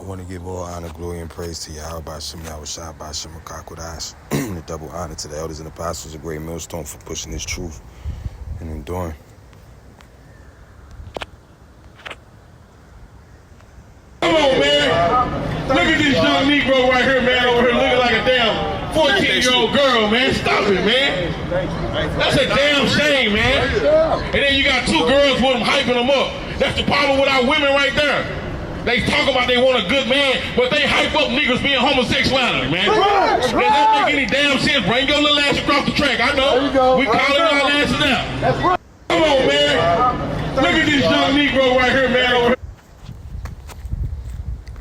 want to give all honor, glory, and praise to Yahweh Bashim Yahushua Bashim Makakwadash. The double honor to the elders and apostles, a great millstone for pushing this truth and enduring. Come on, man. Look at this young Negro right here, man, over here looking like a damn 14-year-old girl, man. Stop it, man. That's a damn shame, man. And then you got two girls with them hyping them up. That's the problem with our women right there. They talk about they want a good man, but they hype up niggas being homosexuality, man. Does that make any damn sense? Bring your little ass across the track. I know. We calling our asses out. That's right. Come on, man. Look at this young Negro right here, man, over here.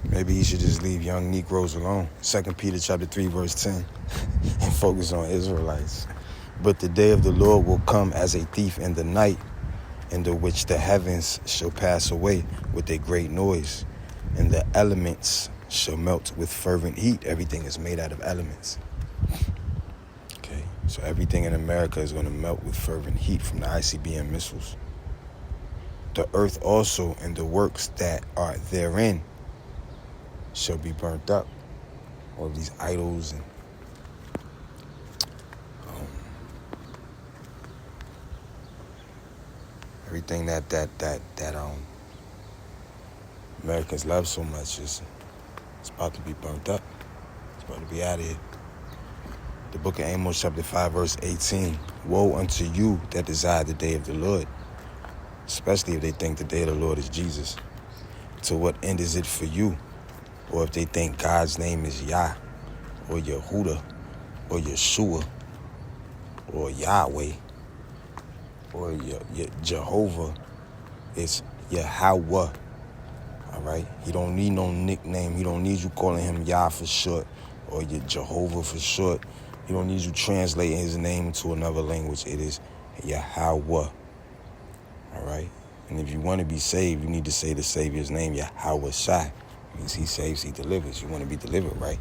Maybe he should just leave young Negroes alone. 2 Peter chapter 3, verse 10, and focus on Israelites. But the day of the Lord will come as a thief in the night, in the which the heavens shall pass away with a great noise, and the elements shall melt with fervent heat. Everything is made out of elements. Okay, so everything in America is going to melt with fervent heat from the ICBM missiles. The earth also and the works that are therein shall be burnt up. All these idols and everything that Americans love so much it's about to be burnt up. It's about to be out of here. The book of Amos chapter 5 verse 18. Woe unto you that desire the day of the Lord, especially if they think the day of the Lord is Jesus. To what end is it for you? Or if they think God's name is Yah, or Yehuda, or Yeshua, or Yahweh, or Jehovah, it's Yahweh. All right? He don't need no nickname. He don't need you calling him Yah for short, or your Jehovah for short. He don't need you translating his name to another language. It is Yahweh. All right? And if you want to be saved, you need to say the Savior's name, Yahweh Shai. Means he saves, he delivers. You want to be delivered, right?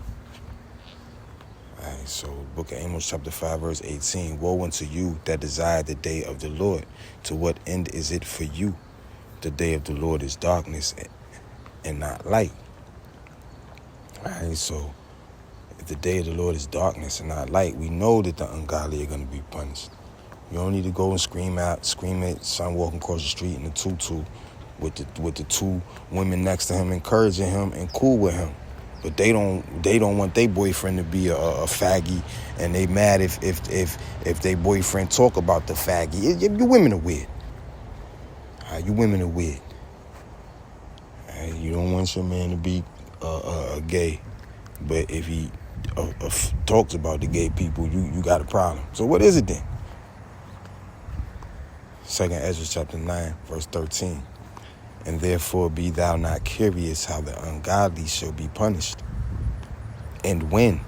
All right, so book of Amos chapter 5 verse 18. Woe unto you that desire the day of the Lord. To what end is it for you? The day of the Lord is darkness and not light. All right, so if the day of the Lord is darkness and not light, we know that the ungodly are going to be punished. You don't need to go and scream at son walking across the street in a tutu with the two women next to him, encouraging him and cool with him, but they don't want their boyfriend to be a faggy, and they mad if their boyfriend talk about the faggy. You women are weird. You women are weird. You don't want your man to be gay, but if he talks about the gay people, you got a problem. So what is it then? 2 Ezra chapter 9 verse 13. And therefore be thou not curious how the ungodly shall be punished, and when,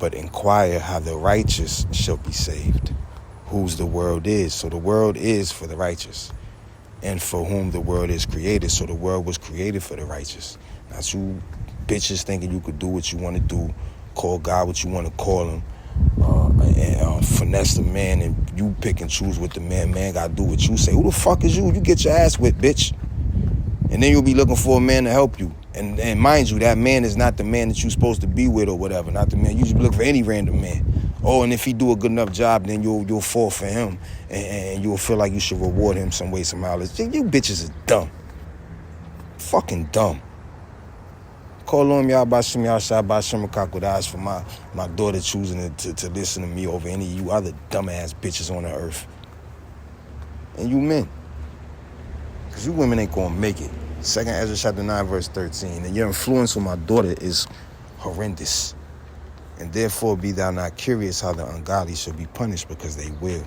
but inquire how the righteous shall be saved, whose the world is. So the world is for the righteous, and for whom the world is created. So the world was created for the righteous. Not you bitches thinking you could do what you want to do, call God what you want to call him, and finesse the man, and you pick and choose what the man got to do what you say. Who the fuck is you? You get your ass whipped, bitch. And then you'll be looking for a man to help you. And mind you, that man is not the man that you're supposed to be with or whatever. Not the man. You should look for any random man. Oh, and if he do a good enough job, then you'll fall for him, and you'll feel like you should reward him some way, somehow. You bitches are dumb. Fucking dumb. Call on Yah Bashim Yahushua Bashim Makakwadash for my daughter choosing to listen to me over any of you other dumbass bitches on the earth. And you men. Because you women ain't going to make it. 2 Ezra chapter 9 verse 13. And your influence on my daughter is horrendous. And therefore be thou not curious how the ungodly shall be punished, because they will.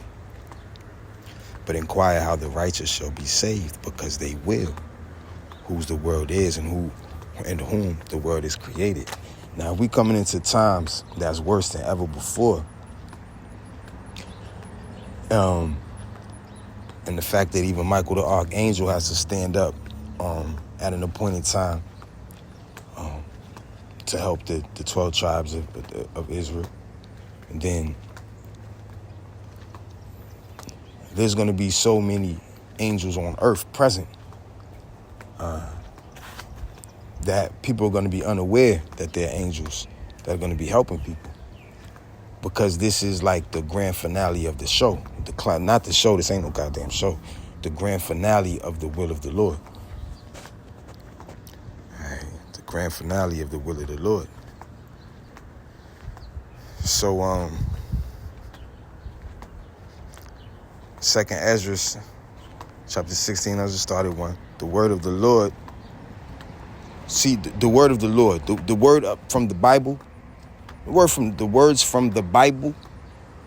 But inquire how the righteous shall be saved, because they will. Whose the world is, and whom the world is created. Now, we coming into times that's worse than ever before. And the fact that even Michael the Archangel has to stand up at an appointed time to help the 12 tribes of Israel. And then there's going to be so many angels on earth present that people are going to be unaware that they're angels that are going to be helping people. Because this is like the grand finale of the show. Not the show, this ain't no goddamn show. The grand finale of the will of the Lord. All right, the grand finale of the will of the Lord. So, 2nd Ezra, chapter 16, I just started one. The word of the Lord. See, the word of the Lord, the word up from the Bible, the words from the Bible,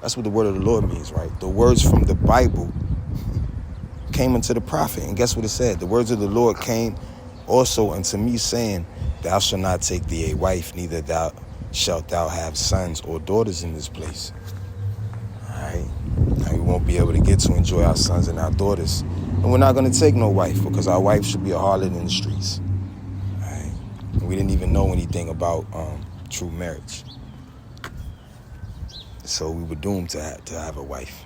that's what the word of the Lord means, right? The words from the Bible came unto the prophet. And guess what it said? The words of the Lord came also unto me, saying, thou shalt not take thee a wife, neither shalt thou have sons or daughters in this place. All right? And we won't be able to get to enjoy our sons and our daughters. And we're not going to take no wife, because our wife should be a harlot in the streets. All right? And we didn't even know anything about true marriage. So we were doomed to have a wife,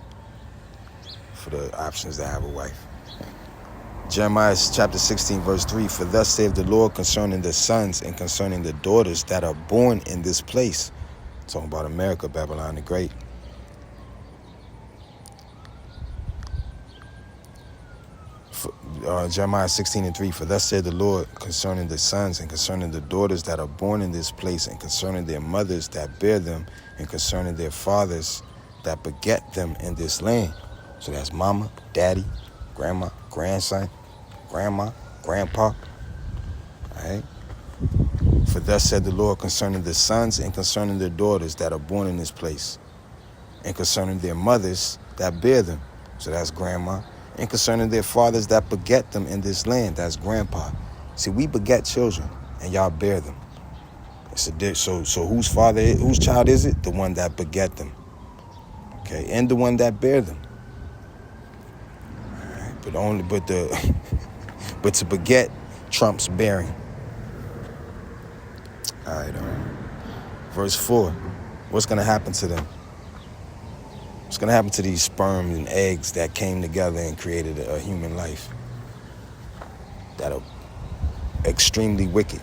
for the options to have a wife. Jeremiah chapter 16, verse 3, for thus saith the Lord concerning the sons and concerning the daughters that are born in this place. Talking about America, Babylon the Great. Jeremiah 16 and 3, for thus said the Lord concerning the sons and concerning the daughters that are born in this place, and concerning their mothers that bear them, and concerning their fathers that beget them in this land. So that's mama, daddy, grandma, grandson, grandma, grandpa. All right. For thus said the Lord concerning the sons and concerning their daughters that are born in this place, and concerning their mothers that bear them. So that's grandma. And concerning their fathers that beget them in this land, that's grandpa. See, we beget children, and y'all bear them. So whose child is it? The one that beget them. Okay, and the one that bear them. All right, but to beget trumps bearing. All right, verse 4. What's gonna happen to them? What's going to happen to these sperm and eggs that came together and created a human life that are extremely wicked?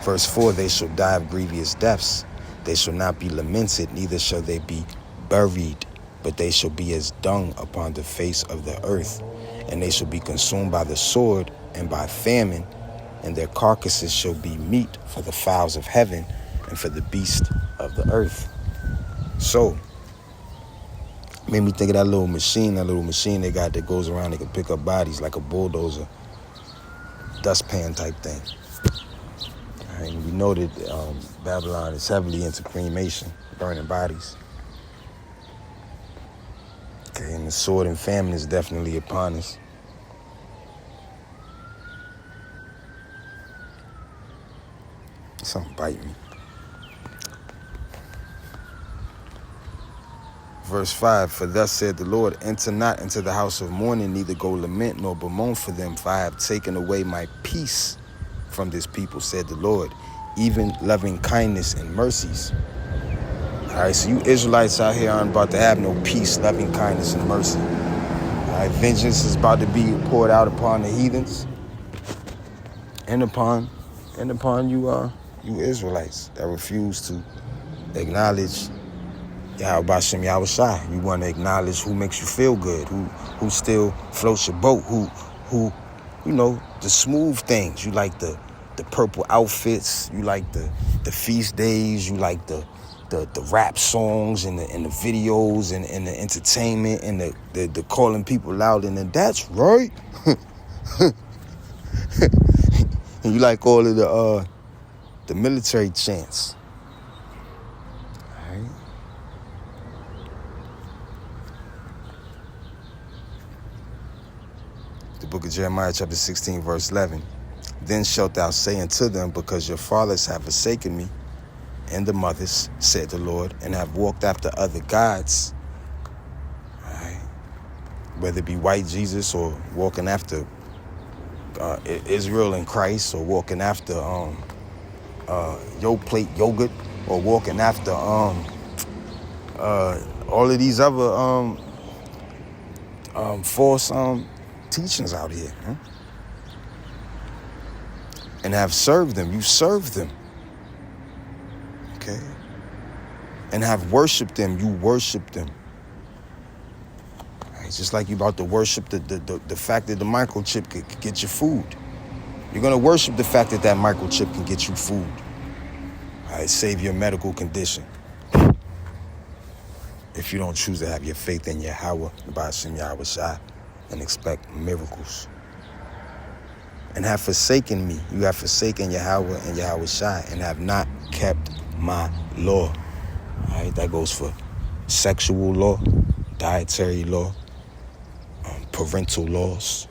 Verse 4, they shall die of grievous deaths. They shall not be lamented, neither shall they be buried, but they shall be as dung upon the face of the earth. And they shall be consumed by the sword and by famine, and their carcasses shall be meat for the fowls of heaven and for the beasts of the earth. So, made me think of that little machine they got that goes around, they can pick up bodies like a bulldozer, dustpan type thing. All right, and we know that Babylon is heavily into cremation, burning bodies. Okay, and the sword and famine is definitely upon us. Something bite me. Verse 5, for thus said the Lord, enter not into the house of mourning, neither go lament nor bemoan for them, for I have taken away my peace from this people, said the Lord, even loving kindness and mercies. All right, so you Israelites out here aren't about to have no peace, loving kindness, and mercy. All right, vengeance is about to be poured out upon the heathens and upon you Israelites that refuse to acknowledge Yahweh Shem Yahweh Shai. You want to acknowledge who makes you feel good, who still floats your boat, who you know, the smooth things. You like the purple outfits, you like the feast days, you like the rap songs and the videos and the entertainment and the calling people out and that's right. And you like all of the military chants. All right. The book of Jeremiah chapter 16 verse 11. Then shalt thou say unto them, because your fathers have forsaken me, and the mothers, said the Lord, and have walked after other gods, all right, whether it be white Jesus or walking after Israel and Christ, or walking after plate yogurt, or walking after all of these other false teachings out here. Huh? and have served them. You serve them. Okay? And have worshiped them. You worship them. Right? Just like you about to worship the fact that the microchip could get you food. You're going to worship the fact that microchip can get you food. All right? Save your medical condition. If you don't choose to have your faith in Yahweh, Ba'ashem Yahweh Shai, and expect miracles. And have forsaken me. You have forsaken Yahweh and Yahweh Shai and have not kept my law. All right, that goes for sexual law, dietary law, parental laws,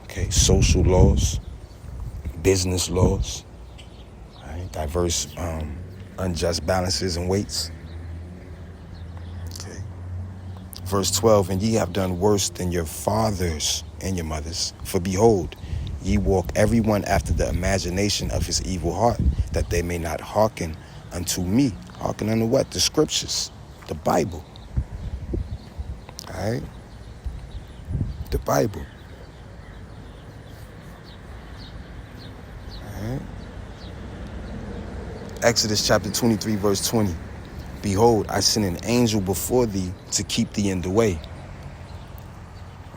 okay, social laws, business laws, all right, diverse unjust balances and weights. Okay. Verse 12, and ye have done worse than your fathers and your mothers. For behold, ye walk every one after the imagination of his evil heart, that they may not hearken unto me. Hearken unto what? The scriptures, the Bible. All right? The Bible. All right? Exodus chapter 23, verse 20. Behold, I send an angel before thee to keep thee in the way.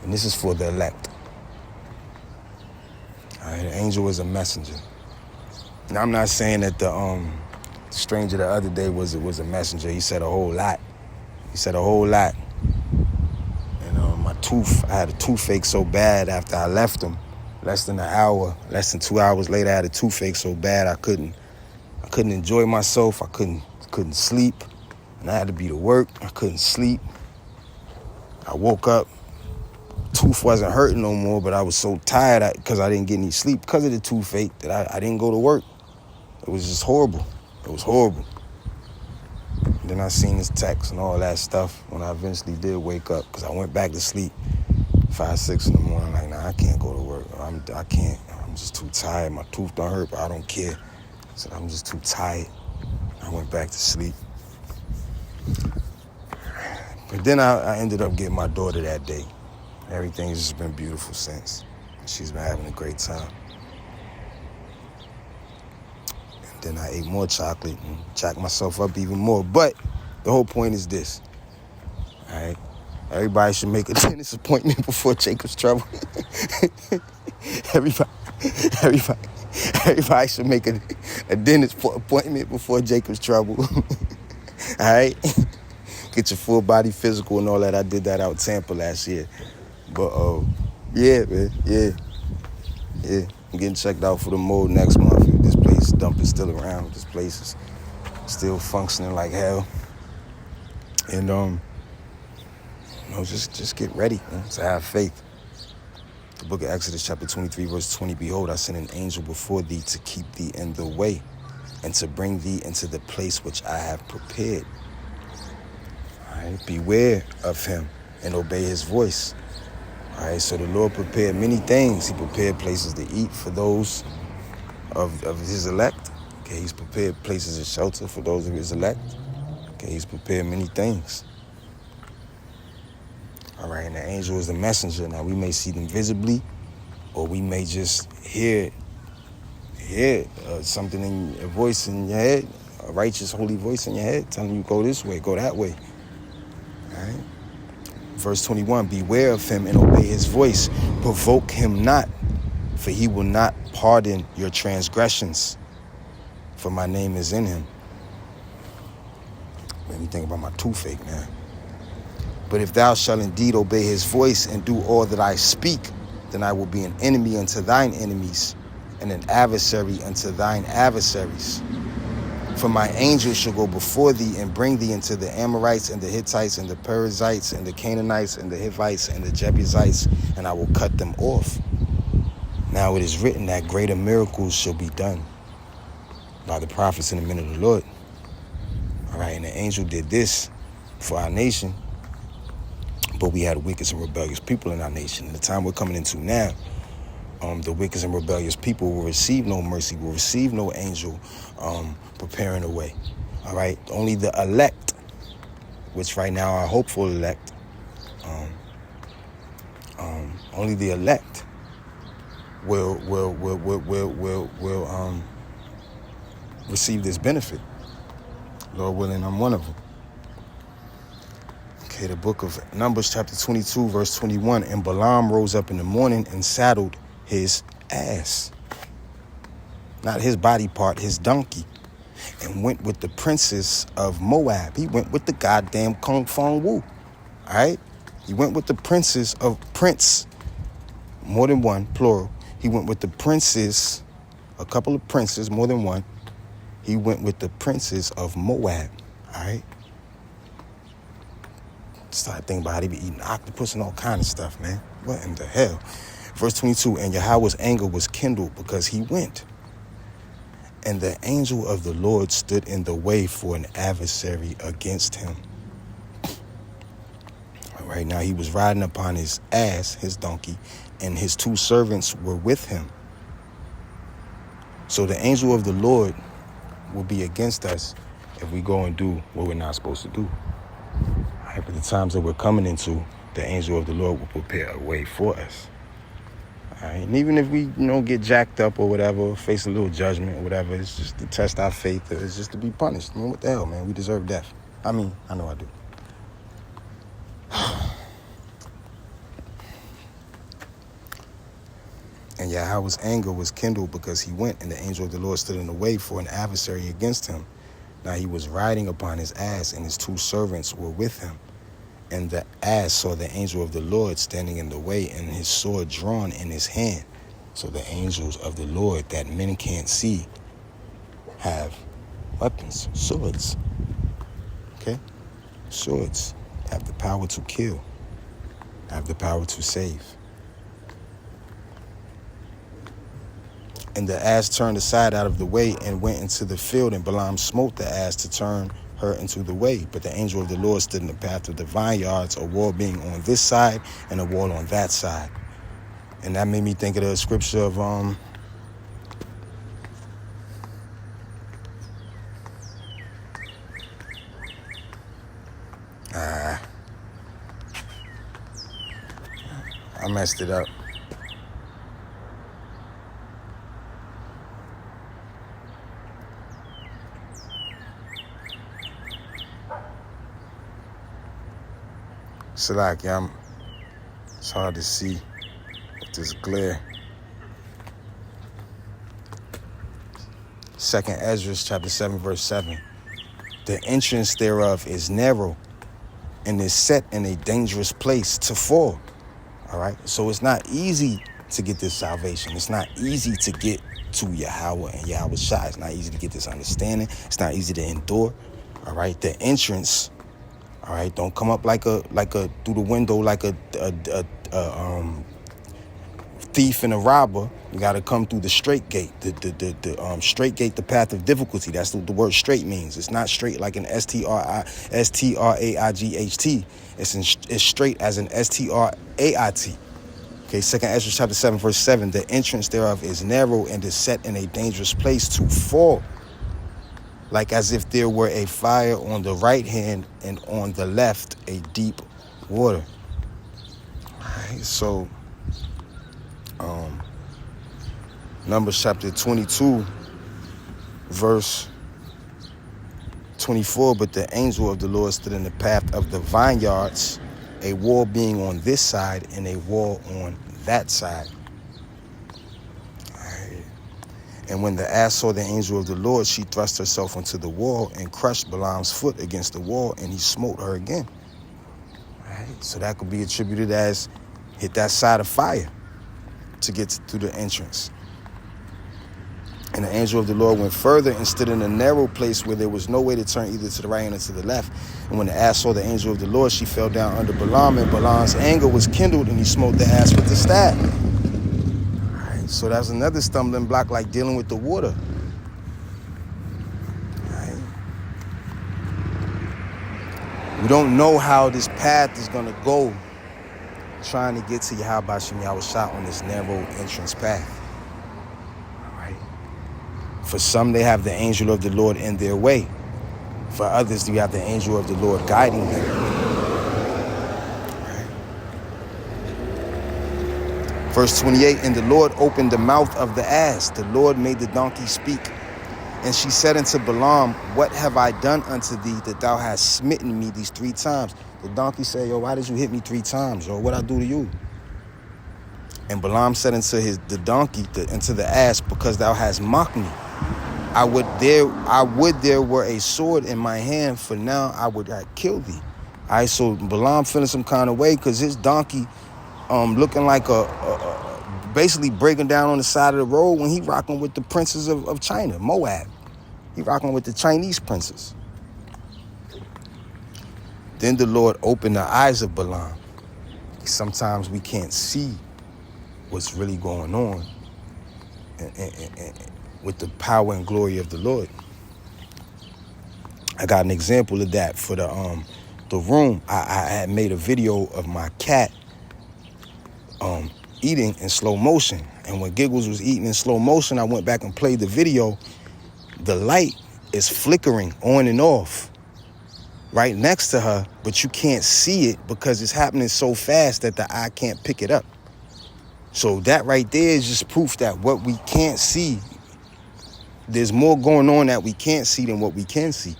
And this is for the elect. All right, an angel is a messenger. Now, I'm not saying that the stranger the other day was a messenger. He said a whole lot. He said a whole lot. And my tooth, I had a toothache so bad after I left him. Less than 2 hours later, I had a toothache so bad I couldn't enjoy myself. I couldn't sleep. And I had to be to work. I couldn't sleep. I woke up. Tooth wasn't hurting no more, but I was so tired because I didn't get any sleep because of the toothache that I didn't go to work. It was just horrible. It was horrible. And then I seen his text and all that stuff when I eventually did wake up, because I went back to sleep 5, 6 in the morning. Like, nah, I can't go to work. I can't. I'm just too tired. My tooth don't hurt, but I don't care. So I'm just too tired. I went back to sleep. But then I ended up getting my daughter that day. Everything's just been beautiful since. She's been having a great time. And then I ate more chocolate and jacked myself up even more. But the whole point is this. All right? Everybody should make a dentist appointment before Jacob's trouble. Everybody should make a dentist appointment before Jacob's trouble. All right? Get your full body physical and all that. I did that out in Tampa last year. But, yeah, man, yeah. I'm getting checked out for the mold next month. If this place dump is still around. This place is still functioning like hell. And, just get ready, man, to have faith. The book of Exodus, chapter 23, verse 20, behold, I send an angel before thee to keep thee in the way and to bring thee into the place which I have prepared. All right, beware of him and obey his voice. All right, so the Lord prepared many things. He prepared places to eat for those of his elect. Okay, he's prepared places of shelter for those of his elect. Okay, he's prepared many things. All right, and the angel is the messenger. Now, we may see them visibly, or we may just hear something in a voice in your head, a righteous, holy voice in your head telling you go this way, go that way. All right. Verse 21, beware of him and obey his voice. Provoke him not, for he will not pardon your transgressions, for my name is in him. Made me think about my toothache, man. But if thou shalt indeed obey his voice and do all that I speak, then I will be an enemy unto thine enemies and an adversary unto thine adversaries. For my angel shall go before thee and bring thee into the Amorites and the Hittites and the Perizzites and the Canaanites and the Hivites and the Jebusites, and I will cut them off. Now it is written that greater miracles shall be done by the prophets in the men of the Lord. All right, and the angel did this for our nation. But we had wicked and rebellious people in our nation. In the time we're coming into now, the wicked and rebellious people will receive no mercy, will receive no angel preparing a way. All right? Only the elect, which right now are hopeful elect, only the elect will receive this benefit. Lord willing, I'm one of them. Okay, the book of Numbers, chapter 22, verse 21. And Balaam rose up in the morning and saddled his ass. Not his body part, his donkey. And went with the princes of Moab. He went with the goddamn Kung Fong Wu. All right? He went with the princes of Prince. More than one, plural. He went with the princes, a couple of princes, more than one. He went with the princes of Moab. All right? Start thinking about how they be eating octopus and all kind of stuff, man. What in the hell? Verse 22, and Yahweh's anger was kindled because he went. And the angel of the Lord stood in the way for an adversary against him. All right, now he was riding upon his ass, his donkey, and his 2 servants were with him. So the angel of the Lord will be against us if we go and do what we're not supposed to do. But the times that we're coming into, the angel of the Lord will prepare a way for us. All right? And even if we, get jacked up or whatever, face a little judgment or whatever, it's just to test our faith. It's just to be punished. I mean, what the hell, man? We deserve death. I know I do. And Yahweh's anger was kindled because he went, and the angel of the Lord stood in the way for an adversary against him. Now he was riding upon his ass, and his 2 servants were with him. And the ass saw the angel of the Lord standing in the way, and his sword drawn in his hand. So the angels of the Lord that men can't see have weapons, swords. Okay? Swords have the power to kill, have the power to save. And the ass turned aside out of the way and went into the field, and Balaam smote the ass to turn her into the way. But the angel of the Lord stood in the path of the vineyards, a wall being on this side and a wall on that side. And that made me think of the scripture of I messed it up. Salak, it's hard to see with this glare. 2nd Ezra, chapter 7, verse 7. The entrance thereof is narrow and is set in a dangerous place to fall. All right? So it's not easy to get this salvation. It's not easy to get to Yahweh and Yahweh Shai. It's not easy to get this understanding. It's not easy to endure. All right? The entrance, all right, don't come up like a through the window like a thief and a robber. You got to come through the straight gate. The straight gate, the path of difficulty. That's what the word straight means. It's not straight like an STRAIGHT. It's straight as an STRAIT. Okay, 2nd Ezra chapter 7, verse 7. The entrance thereof is narrow and is set in a dangerous place to fall, like as if there were a fire on the right hand and on the left a deep water. All right, so Numbers chapter 22, verse 24. But the angel of the Lord stood in the path of the vineyards, a wall being on this side and a wall on that side. And when the ass saw the angel of the Lord, she thrust herself into the wall and crushed Balaam's foot against the wall, and he smote her again. Right? So that could be attributed as hit that side of fire to get through the entrance. And the angel of the Lord went further and stood in a narrow place where there was no way to turn either to the right hand or to the left. And when the ass saw the angel of the Lord, she fell down under Balaam, and Balaam's anger was kindled, and he smote the ass with the staff. So that's another stumbling block, like dealing with the water. Right? We don't know how this path is going to go, trying to get to Yahweh Bashim Yahweh Shah on this narrow entrance path. All right? For some, they have the angel of the Lord in their way. For others, you have the angel of the Lord guiding them. Verse 28, and the Lord opened the mouth of the ass. The Lord made the donkey speak. And she said unto Balaam, what have I done unto thee that thou hast smitten me these 3 times? The donkey said, yo, why did you hit me 3 times? Or what I do to you? And Balaam said unto the donkey, unto the ass, because thou hast mocked me. I would there were a sword in my hand, for now I would kill thee. All right, so Balaam feeling some kind of way because his donkey looking like basically breaking down on the side of the road when he rocking with the princes of China, Moab. He rocking with the Chinese princes. Then the Lord opened the eyes of Balaam. Sometimes we can't see what's really going on and with the power and glory of the Lord. I got an example of that for the room. I had made a video of my cat eating in slow motion. And when Giggles was eating in slow motion, I went back and played the video. The light is flickering on and off right next to her, but you can't see it because it's happening so fast that the eye can't pick it up. So that right there is just proof that what we can't see, there's more going on that we can't see than what we can see.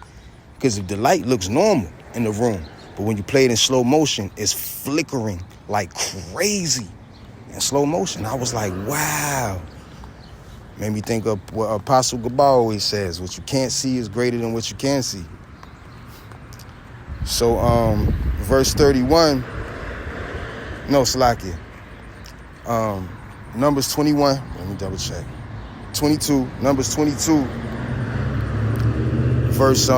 Because if the light looks normal in the room, but when you play it in slow motion, it's flickering like crazy in slow motion. I was like, wow. Made me think of what Apostle Gabal always says, what you can't see is greater than what you can see. So verse 31, no, Salakia. Numbers 21, let me double check. 22, Numbers 22, verse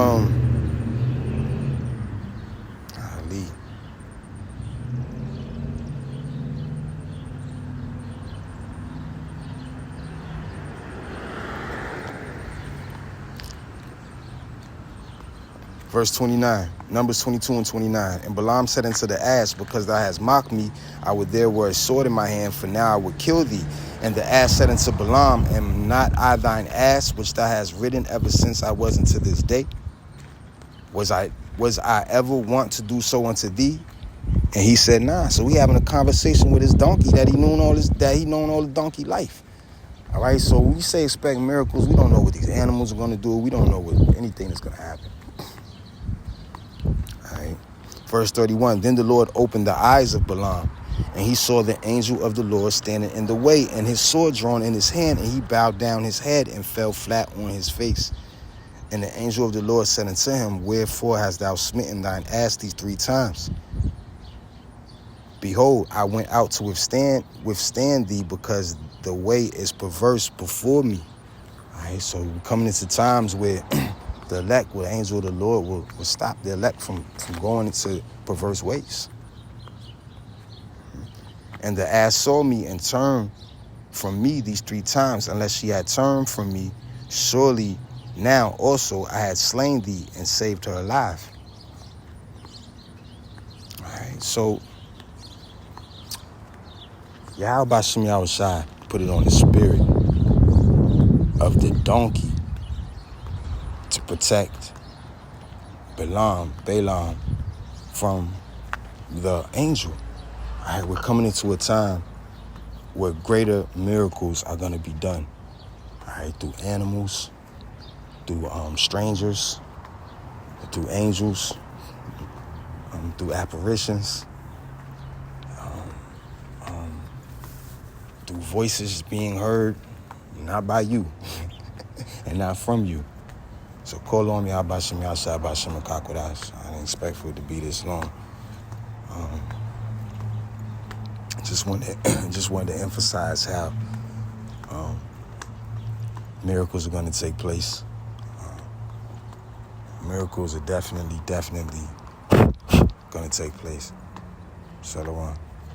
Verse 29, Numbers 22 and 29. And Balaam said unto the ass, because thou hast mocked me, I would there were a sword in my hand, for now I would kill thee. And the ass said unto Balaam, am not I thine ass, which thou hast ridden ever since I was unto this day? Was I ever want to do so unto thee? And he said, nah. So we having a conversation with his donkey that he known all the donkey life. All right, so when we say expect miracles, we don't know what these animals are going to do. We don't know what anything that's going to happen. Verse 31, then the Lord opened the eyes of Balaam, and he saw the angel of the Lord standing in the way, and his sword drawn in his hand, and he bowed down his head and fell flat on his face. And the angel of the Lord said unto him, wherefore hast thou smitten thine ass these 3 times? Behold, I went out to withstand thee, because the way is perverse before me. All right, so we're coming into times where the elect, where the angel of the Lord will stop the elect from going into perverse ways. And the ass saw me and turned from me these 3 times. Unless she had turned from me, surely now also I had slain thee and saved her alive. All right, so Yahweh Shem Yahushai put it on the spirit of the donkey to protect Balaam from the angel. All right, we're coming into a time where greater miracles are going to be done. All right, through animals, through strangers, through angels, through apparitions, through voices being heard, not by you and not from you. So call on me, Abashim Yasha, Abashim Akakwadash. I didn't expect for it to be this long. Just wanted to emphasize how miracles are going to take place. Miracles are definitely going to take place. Shalom.